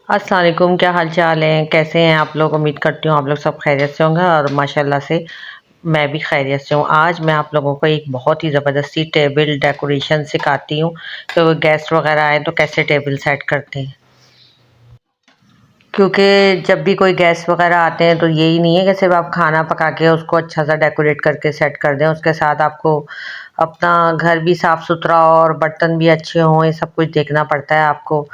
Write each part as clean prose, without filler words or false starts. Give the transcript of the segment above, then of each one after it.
अस्सलाम वालेकुम, क्या हाल चाल है? कैसे हैं आप लोग? उम्मीद करती हूँ आप लोग सब खैरियत से होंगे और माशाल्लाह से मैं भी खैरियत से हूँ। आज मैं आप लोगों को एक बहुत ही ज़बरदस्ती टेबल डेकोरेशन सिखाती हूँ। तो गेस्ट वगैरह आए तो कैसे टेबल सेट करते हैं, क्योंकि जब भी कोई गेस्ट वगैरह आते हैं तो यही नहीं है कि सिर्फ आप खाना पका के उसको अच्छा सा डेकोरेट करके सेट कर दें। उसके साथ आपको अपना घर भी साफ़ सुथरा और बर्तन भी अच्छे हों, ये सब कुछ देखना पड़ता है आपको।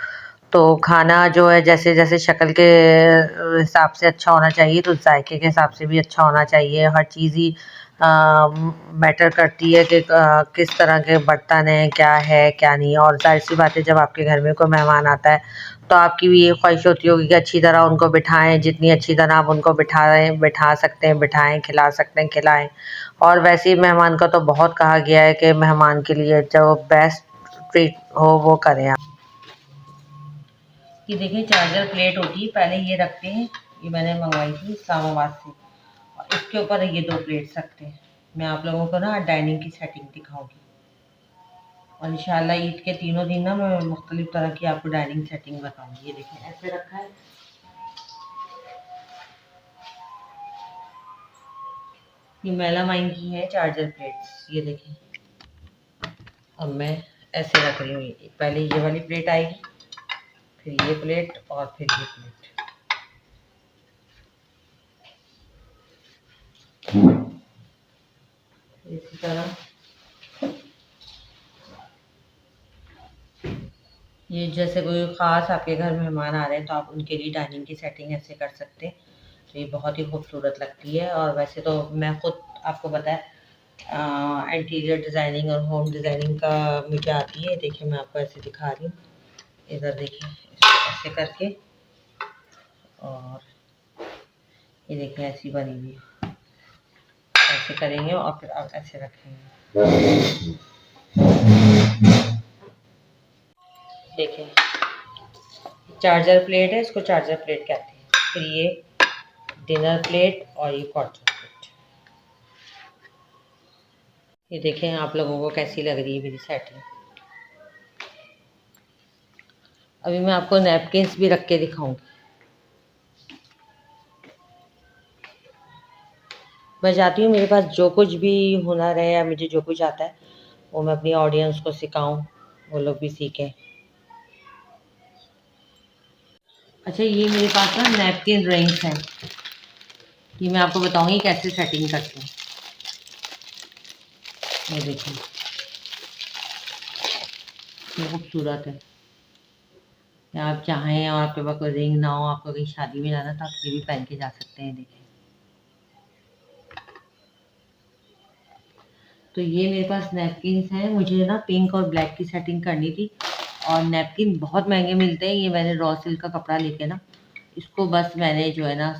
तो खाना जो है जैसे जैसे शक्ल के हिसाब से अच्छा होना चाहिए, तो जायके के हिसाब से भी अच्छा होना चाहिए। हर चीज़ ही मैटर करती है कि किस तरह के बर्तन हैं, क्या है क्या नहीं। और जाहिर सी बात है, जब आपके घर में कोई मेहमान आता है तो आपकी भी ये ख्वाहिश होती होगी कि अच्छी तरह उनको बिठाएं। जितनी अच्छी तरह आप उनको बिठा सकते हैं बिठाएं, खिला सकते हैं खिलाएं। और वैसे ही मेहमान का तो बहुत कहा गया है कि मेहमान के लिए जो बेस्ट ट्रीट हो वो करें आप। ये देखिए चार्जर प्लेट होती है, पहले ये रखते हैं। ये मैंने मंगवाई थी इस्लामाबाद से। और इसके ऊपर ये दो प्लेट्स रखते हैं। मैं आप लोगों को ना डाइनिंग की सेटिंग दिखाऊंगी। और इंशाल्लाह ईद के तीनों दिन ना मैं मुख्तलिफ तरह की आपको डाइनिंग सेटिंग बताऊंगी। ये देखिए ऐसे रखा है। ये मेलामाइन की है चार्जर प्लेट्स, ये देखिए। अब मैं ऐसे रख रही हूँ। ये पहले ये वाली प्लेट आएगी, फिर ये प्लेट और फिर ये प्लेट। इसी तरह ये जैसे कोई ख़ास आपके घर मेहमान आ रहे हैं तो आप उनके लिए डाइनिंग की सेटिंग ऐसे कर सकते हैं। तो ये बहुत ही खूबसूरत लगती है। और वैसे तो मैं खुद आपको बताया इंटीरियर डिज़ाइनिंग और होम डिज़ाइनिंग का मुझे आती है। देखिए मैं आपको ऐसे दिखा रही हूँ। इधर देखिए इसको ऐसे करके, और ये देखिए ऐसी बनी हुई है। ऐसे करेंगे और फिर आप ऐसे रखेंगे। देखिए चार्जर प्लेट है, इसको चार्जर प्लेट कहते हैं। फिर ये डिनर प्लेट और ये क्वार्टर प्लेट। ये देखें आप लोगों को कैसी लग रही है मेरी सेटिंग। अभी मैं आपको नैपकिन्स भी रख के दिखाऊंगी। मैं चाहती हूँ मेरे पास जो कुछ भी हुनर है या मुझे जो कुछ आता है वो मैं अपनी ऑडियंस को सिखाऊं, वो लोग भी सीखें। अच्छा ये मेरे पास ना नैपकिन रिंग्स हैं, ये मैं आपको बताऊंगी कैसे सेटिंग करते हैं। ये देखिए ये खूबसूरत है। या आप चाहें और आपके पास कोई रिंग ना हो, आपको कहीं शादी में जाना तो आप ये भी पहन के जा सकते हैं। देखिए तो ये मेरे पास नैपकिन्स हैं। मुझे ना पिंक और ब्लैक की सेटिंग करनी थी, और नैपकिन बहुत महंगे मिलते हैं। ये मैंने रॉ सिल्क का कपड़ा लेके ना इसको बस मैंने जो है ना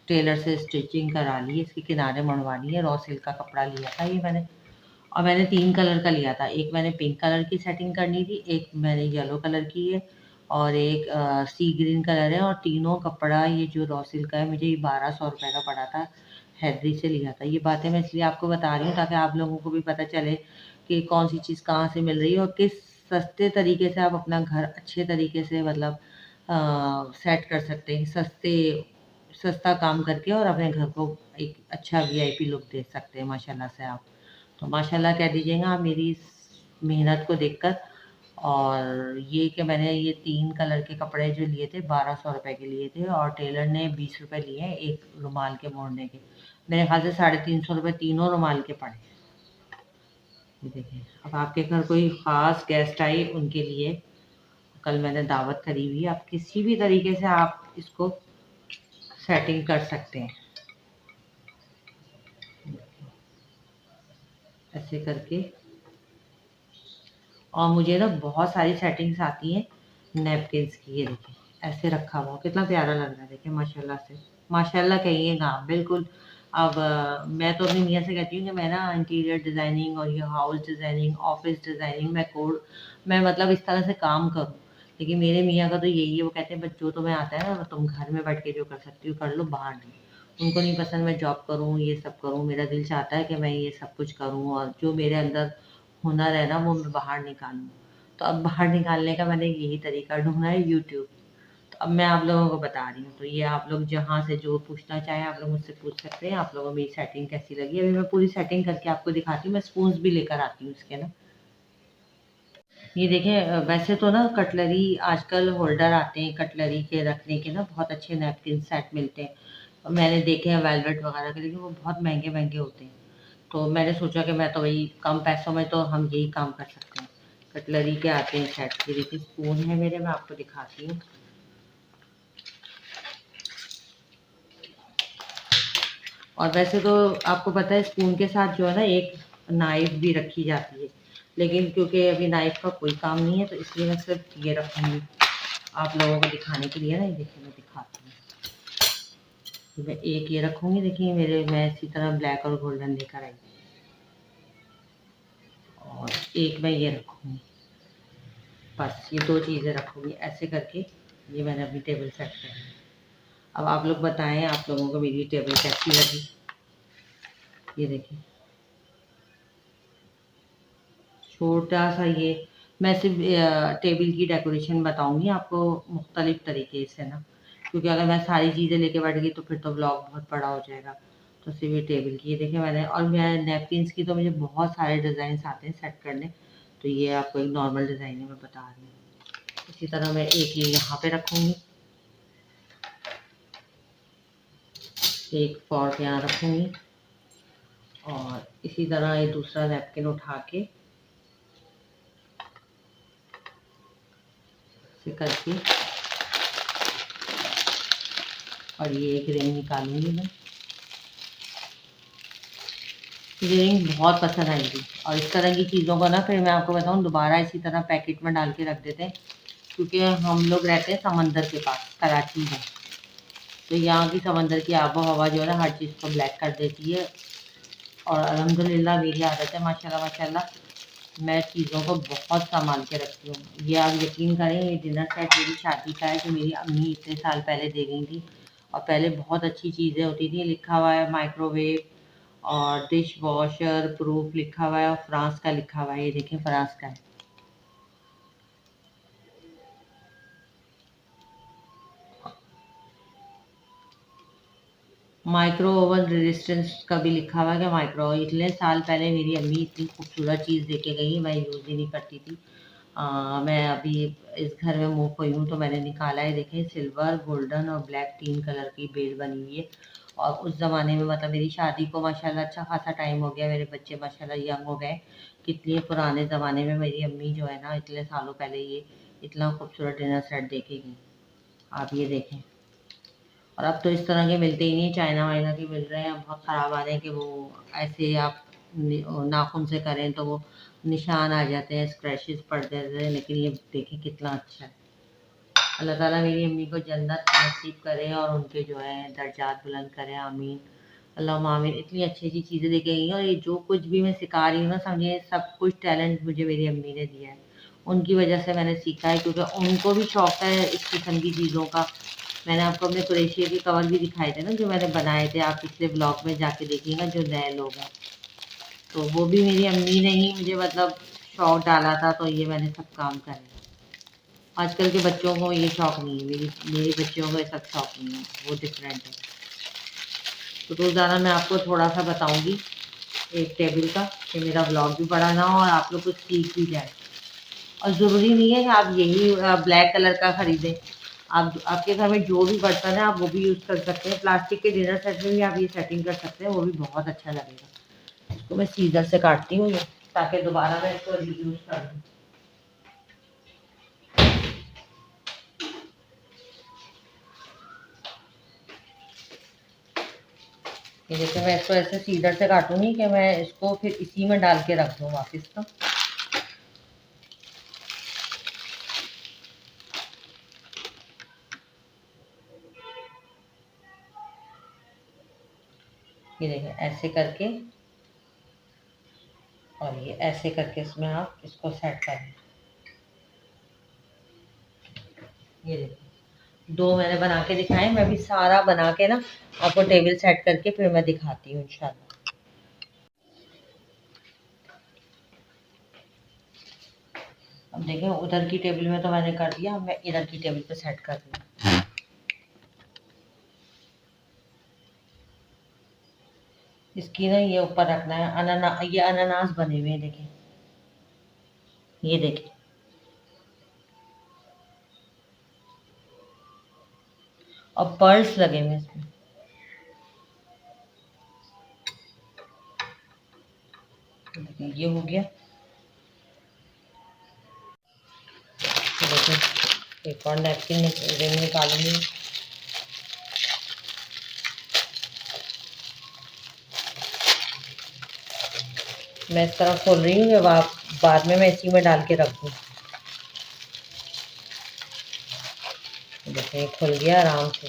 टेलर से स्टिचिंग करा ली है। इसके किनारे मड़वा लिए। रॉ सिल्क का कपड़ा लिया था ये मैंने, और मैंने 3 कलर का लिया था। एक मैंने पिंक कलर की सेटिंग करनी थी, एक मैंने येलो कलर की है, और एक सी ग्रीन कलर है। और तीनों कपड़ा ये जो रॉ सिल्क का है मुझे ये 1200 रुपये का पड़ा था। हैदरी से लिया था। ये बातें मैं इसलिए आपको बता रही हूँ ताकि आप लोगों को भी पता चले कि कौन सी चीज़ कहाँ से मिल रही है और किस सस्ते तरीके से आप अपना घर अच्छे तरीके से मतलब सेट कर सकते हैं। सस्ता काम करके और अपने घर को एक अच्छा वीआईपी लुक दे सकते हैं माशाल्लाह से आप। तो माशाल्लाह कह दीजिएगा आप मेरी इस मेहनत को देखकर। और ये कि मैंने ये 3 कलर के कपड़े जो लिए थे 1200 रुपये के लिए थे, और टेलर ने 20 रुपये लिए हैं एक रुमाल के मोड़ने के। मेरे ख्याल से 350 रुपये तीनों रुमाल के पड़े। ये देखिए अब आपके घर कोई ख़ास गेस्ट आई उनके लिए कल मैंने दावत करी हुई है। आप किसी भी तरीके से आप इसको सेटिंग कर सकते हैं ऐसे करके। और मुझे ना बहुत सारी सेटिंग्स आती हैं नैपकिन्स की। ये देखिए ऐसे रखा हुआ कितना प्यारा लग रहा है। देखिए माशाल्लाह से, माशाल्लाह कहिएगा आप बिल्कुल। अब मैं तो अपनी मियाँ से कहती हूँ कि मैं ना इंटीरियर डिज़ाइनिंग और ये हाउस डिज़ाइनिंग ऑफिस डिज़ाइनिंग मैं मतलब इस तरह से काम करूँ। लेकिन मेरे मियाँ का तो यही है, वो कहते हैं बस जो तुम्हें आता है ना तुम घर में बैठ के जो कर सकती हो कर लो, बाहर नहीं। उनको नहीं पसंद मैं जॉब करूँ ये सब करूँ। मेरा दिल चाहता है कि मैं ये सब कुछ करूँ और जो मेरे अंदर हुनर है ना वो मैं बाहर निकालूँ। तो अब बाहर निकालने का मैंने यही तरीका ढूँढा है, यूट्यूब। तो अब मैं आप लोगों को बता रही हूँ, तो ये आप लोग जहाँ से जो पूछना चाहे आप लोग मुझसे पूछ सकते हैं। आप लोगों को मेरी सेटिंग कैसी लगी, अभी मैं पूरी सेटिंग करके आपको दिखाती हूँ। मैं स्पून्स भी लेकर आती हूँ इसके ना। ये देखें, वैसे तो ना कटलरी आजकल होल्डर आते हैं कटलरी के रखने के ना, बहुत अच्छे नैपकिन सेट मिलते हैं। और मैंने देखे हैं वेलवेट वगैरह के, लेकिन वो बहुत महंगे महंगे होते हैं। तो मैंने सोचा कि मैं तो वही कम पैसों में तो हम यही काम कर सकते हैं। कटलरी के आते हैं सेट। ये देखिए स्पून है मेरे, मैं आपको दिखाती हूँ। और वैसे तो आपको पता है स्पून के साथ जो है ना एक नाइफ भी रखी जाती है, लेकिन क्योंकि अभी नाइफ का कोई काम नहीं है तो इसलिए मैं सिर्फ ये रखूँगी आप लोगों को दिखाने के लिए ना। ये देखिए मैं दिखाती हूँ। तो मैं एक ये रखूँगी, देखिए मेरे मैं इसी तरह ब्लैक और गोल्डन लेकर आई, और एक मैं ये रखूँगी। बस ये दो चीज़ें रखूँगी ऐसे करके। ये मैंने अपनी टेबल सेट कर ली। अब आप लोग बताएं आप लोगों को मेरी टेबल कैसी लगी। ये देखिए छोटा सा ये, मैं सिर्फ टेबल की डेकोरेशन बताऊंगी आपको मुख्तलिफ तरीके से ना, क्योंकि अगर मैं सारी चीज़ें लेके बैठ गई तो फिर तो ब्लॉग बहुत बड़ा हो जाएगा। तो सिर्फ ये टेबल की, ये देखिए मैंने, और मैं नैपकिन्स की तो मुझे बहुत सारे डिज़ाइन आते हैं सेट करने। तो ये आपको एक नॉर्मल डिज़ाइन है मैं बता रही हूँ। इसी तरह मैं एक ये यहाँ पे रखूँगी, एक फॉर्क यहाँ रखूँगी, और इसी तरह ये दूसरा नैपकिन उठा के से करके, और ये एक रिंग निकालूंगी मैं। ये रिंग बहुत पसंद आएगी। और इस तरह की चीज़ों को ना फिर मैं आपको बताऊँ दोबारा इसी तरह पैकेट में डाल के रख देते हैं, क्योंकि हम लोग रहते हैं समंदर के पास कराची में। तो यहाँ की समंदर की आबो हवा जो है ना हर चीज़ को ब्लैक कर देती है। और अल्हम्दुलिल्लाह मेरी आदत है माशाल्लाह माशाल्लाह, मैं चीज़ों को बहुत संभाल के रखती हूँ। ये आप यकीन करें, ये डिनर सेट मेरी शादी का है जो मेरी अम्मी इतने साल पहले दे गई थी। और पहले बहुत अच्छी चीज़ें होती थी, लिखा हुआ है माइक्रोवेव और डिश वॉशर प्रूफ लिखा हुआ है, और फ्रांस का लिखा हुआ है। ये देखें फ्रांस का है। माइक्रो ओवन रेजिस्टेंस का भी लिखा हुआ है कि माइक्रो, इतने साल पहले मेरी अम्मी इतनी खूबसूरत चीज़ दे के गई, मैं यूज़ ही नहीं करती थी। मैं अभी इस घर में मूव हुई हूँ तो मैंने निकाला है। देखें सिल्वर गोल्डन और ब्लैक 3 कलर की बेल बनी हुई है। और उस ज़माने में मतलब मेरी शादी को माशाल्लाह अच्छा खासा टाइम हो गया, मेरे बच्चे माशाल्लाह यंग हो गए। कितने पुराने ज़माने में मेरी अम्मी जो है ना इतने सालों पहले ये इतना खूबसूरत डिनर सेट दे के गई। आप ये देखें। और अब तो इस तरह के मिलते ही नहीं, चाइना वाइना के मिल रहे हैं बहुत ख़राब आ रहे हैं, कि वो ऐसे आप नाखून से करें तो वो निशान आ जाते हैं, स्क्रैचेस पड़ जाते हैं। लेकिन ये देखें कितना अच्छा है। अल्लाह ताला मेरी अम्मी को जन्नत नसीब करे और उनके जो है दर्जात बुलंद करे, आमीन अल्लाहुम्मा आमीन। इतनी अच्छी अच्छी चीज़ें देके गई हैं, और ये जो कुछ भी मैं सिखा रही हूँ ना समझिए सब कुछ टैलेंट मुझे मेरी अम्मी ने दिया है। उनकी वजह से मैंने सीखा है, क्योंकि उनको भी शौक है इस किस्म की चीज़ों का। मैंने आपको अपने क्रोशिया के कवर भी दिखाए थे ना जो मैंने बनाए थे, आप पिछले ब्लॉग में जाके देखिएगा जो नए लोग हैं। तो वो भी मेरी अम्मी ने ही मुझे मतलब शौक डाला था, तो ये मैंने सब काम करे। आजकल के बच्चों को ये शौक नहीं है, मेरी मेरी बच्चियों को ये सब शौक नहीं है, वो डिफरेंट है। तो रोज़ाना मैं आपको थोड़ा सा बताऊंगी एक टेबल का, कि मेरा ब्लॉग भी बड़ा ना हो और आप लोग कुछ सीख भी जाए। और ज़रूरी नहीं है कि आप यही ब्लैक कलर का ख़रीदें। आप आपके घर में जो भी बर्तन है आप वो भी यूज़ कर सकते हैं। प्लास्टिक के डिनर सेट में भी आप ये सेटिंग कर सकते हैं, वो भी बहुत अच्छा लगेगा। इसको मैं सीज़र से काटती हूँ ये, ताकि दोबारा मैं इसको रीयूज़ कर दूँ। ये देखिए मैं इसको ऐसे सीज़र से काटूँगी कि मैं इसको फिर इसी में डाल के रख दूँ वापस ना। ये देखिए ऐसे करके, और ये ऐसे करके इसमें आप इसको सेट करें। ये देखिए 2 मैंने बना के दिखाए, मैं भी सारा बना के ना आपको टेबल सेट करके फिर मैं दिखाती हूँ इंशाल्लाह। अब देखिए उधर की टेबल में तो मैंने कर दिया, अब मैं इधर की टेबल पे सेट कर रही हूँ। इसकी ना ये ऊपर रखना है। ये अनानास बने हुए हैं, देखें, ये देखें। और पर्ल्स लगे हुए हैं इसमें। देखिए ये हो गया। देखिए एक और नैपकिन रिंग निकालूंगी। मैं इस तरह खोल रही हूँ कि बाद में मैं इसी में डाल के रख दूँ। देखिए खुल गया आराम से।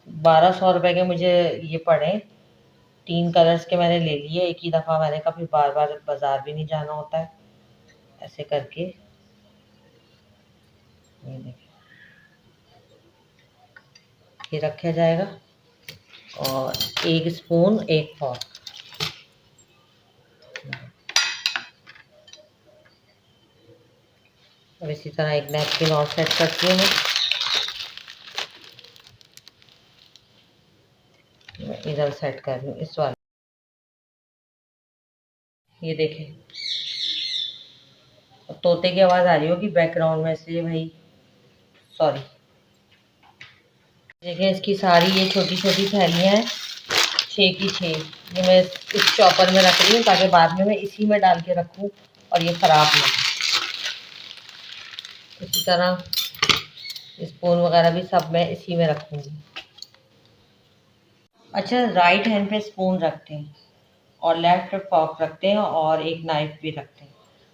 1200 रुपये के मुझे ये पड़े। 3 कलर्स के मैंने ले लिए एक ही दफ़ा। मैंने कहा फिर बार बार बाजार भी नहीं जाना होता है। ऐसे करके ये देखिए, ये रखा जाएगा। और एक स्पून, एक फॉर्क। अब इसी तरह एक नैपकिन और सेट करती हूँ मैं इधर सेट कर रही हूँ इस वाले। ये देखें, तोते की आवाज़ आ रही होगी बैकग्राउंड में, इसलिए भाई सॉरी। देखिए इसकी सारी ये छोटी छोटी थैलियाँ हैं, 6 की 6। ये मैं इस चॉपर में रख रही हूँ ताकि बाद में मैं इसी में डाल के रखूँ और ये ख़राब ना हो। इसी तरह स्पून वगैरह भी सब मैं इसी में रखूँगी। अच्छा, राइट हैंड पे स्पून रखते हैं और लेफ्ट पे फॉर्क रखते हैं और एक नाइफ भी रखते हैं।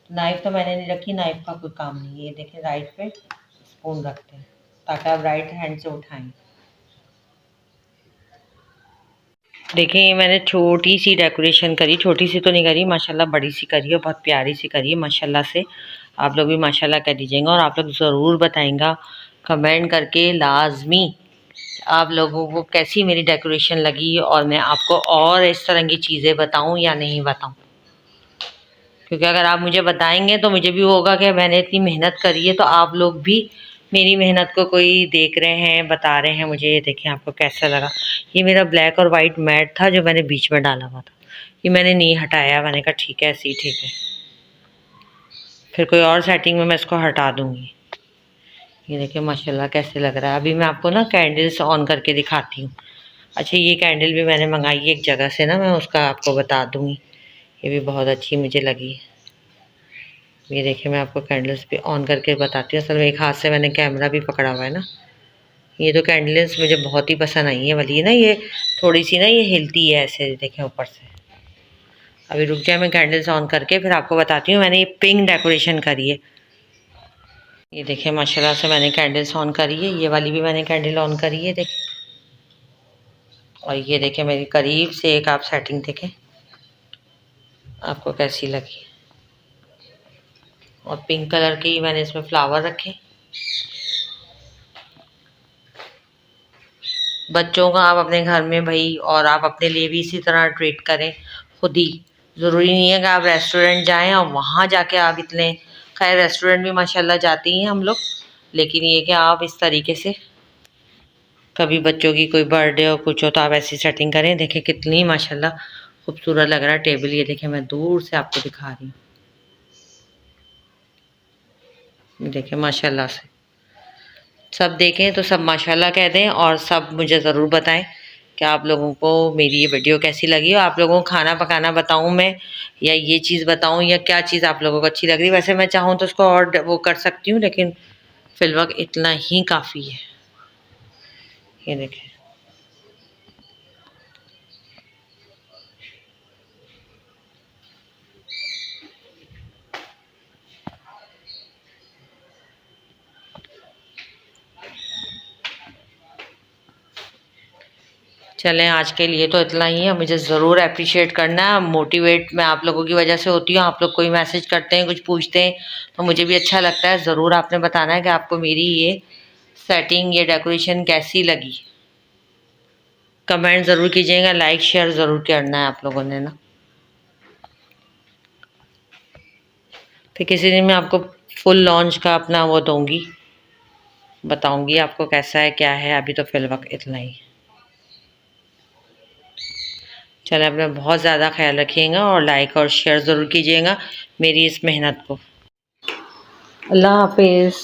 नाइफ तो मैंने नहीं रखी, नाइफ का कोई काम नहीं है। ये देखें, राइट पे स्पून रखते हैं ताकि आप राइट हैंड से उठाएं। देखिए ये मैंने छोटी सी डेकोरेशन करी, छोटी सी तो नहीं करी माशाल्लाह, बड़ी सी करी है, बहुत प्यारी सी करी है माशाल्लाह से। आप लोग भी माशाल्लाह कह दीजिएगा और आप लोग ज़रूर बताएंगा कमेंट करके लाजमी आप लोगों को कैसी मेरी डेकोरेशन लगी और मैं आपको और इस तरह की चीज़ें बताऊं या नहीं बताऊं। क्योंकि अगर आप मुझे बताएंगे तो मुझे भी होगा कि मैंने इतनी मेहनत करी है, तो आप लोग भी मेरी मेहनत को कोई देख रहे हैं, बता रहे हैं मुझे। ये देखें आपको कैसा लगा। ये मेरा ब्लैक और वाइट मैट था जो मैंने बीच में डाला हुआ था, ये मैंने नहीं हटाया। मैंने कहा ठीक है, ऐसे ही ठीक है, फिर कोई और सेटिंग में मैं इसको हटा दूँगी। ये देखिए माशाल्लाह कैसे लग रहा है। अभी मैं आपको ना कैंडल्स ऑन करके दिखाती हूँ। अच्छा, ये कैंडल भी मैंने मंगाई है एक जगह से ना, मैं उसका आपको बता दूँगी। ये भी बहुत अच्छी मुझे लगी। ये देखिए मैं आपको कैंडल्स भी ऑन करके बताती हूँ। असल में एक हाथ से मैंने कैमरा भी पकड़ा हुआ है ना। ये तो कैंडल्स मुझे बहुत ही पसंद आई है वाली ना, ये थोड़ी सी ना ये हिलती है ऐसे, देखें ऊपर से। अभी रुक जाए, मैं कैंडल्स ऑन करके फिर आपको बताती हूँ। मैंने ये पिंक डेकोरेशन करी है। ये देखिए माशाल्लाह से मैंने कैंडल्स ऑन करी है। ये वाली भी मैंने कैंडल ऑन करी है, देखिए। और ये देखिए मेरी करीब से एक आप सेटिंग देखें आपको कैसी लगी। और पिंक कलर के मैंने इसमें फ्लावर रखे। बच्चों का आप अपने घर में भाई, और आप अपने लिए भी इसी तरह ट्रीट करें खुद ही। ज़रूरी नहीं है कि आप रेस्टोरेंट जाएं और वहाँ जाके आप इतने, खैर रेस्टोरेंट भी माशाल्लाह जाते ही हैं हम लोग, लेकिन ये कि आप इस तरीके से कभी बच्चों की कोई बर्थडे हो कुछ हो तो आप ऐसी सेटिंग करें। देखें कितनी माशाल्लाह खूबसूरत लग रहा है टेबल। ये देखें मैं दूर से आपको दिखा रही हूँ, देखें माशाल्लाह से। सब देखें तो सब माशाल्लाह कह दें और सब मुझे ज़रूर बताएं कि आप लोगों को मेरी ये वीडियो कैसी लगी। और आप लोगों को खाना पकाना बताऊं मैं, या ये चीज़ बताऊं, या क्या चीज़ आप लोगों को अच्छी लग रही है। वैसे मैं चाहूँ तो उसको और वो कर सकती हूँ, लेकिन फिलवक्त इतना ही काफ़ी है। ये देखें, चलें आज के लिए तो इतना ही है। मुझे ज़रूर अप्रिशिएट करना है, मोटिवेट मैं आप लोगों की वजह से होती हूँ। आप लोग कोई मैसेज करते हैं, कुछ पूछते हैं तो मुझे भी अच्छा लगता है। ज़रूर आपने बताना है कि आपको मेरी ये सेटिंग, ये डेकोरेशन कैसी लगी। कमेंट ज़रूर कीजिएगा, लाइक शेयर ज़रूर करना है आप लोगों ने ना। फिर किसी दिन मैं आपको फुल लॉन्च का अपना वो दूंगी, बताऊंगी आपको कैसा है क्या है। अभी तो फिलहाल इतना ही। चलो, अपना बहुत ज़्यादा ख्याल रखिएगा और लाइक और शेयर ज़रूर कीजिएगा मेरी इस मेहनत को। अल्लाह हाफिज़।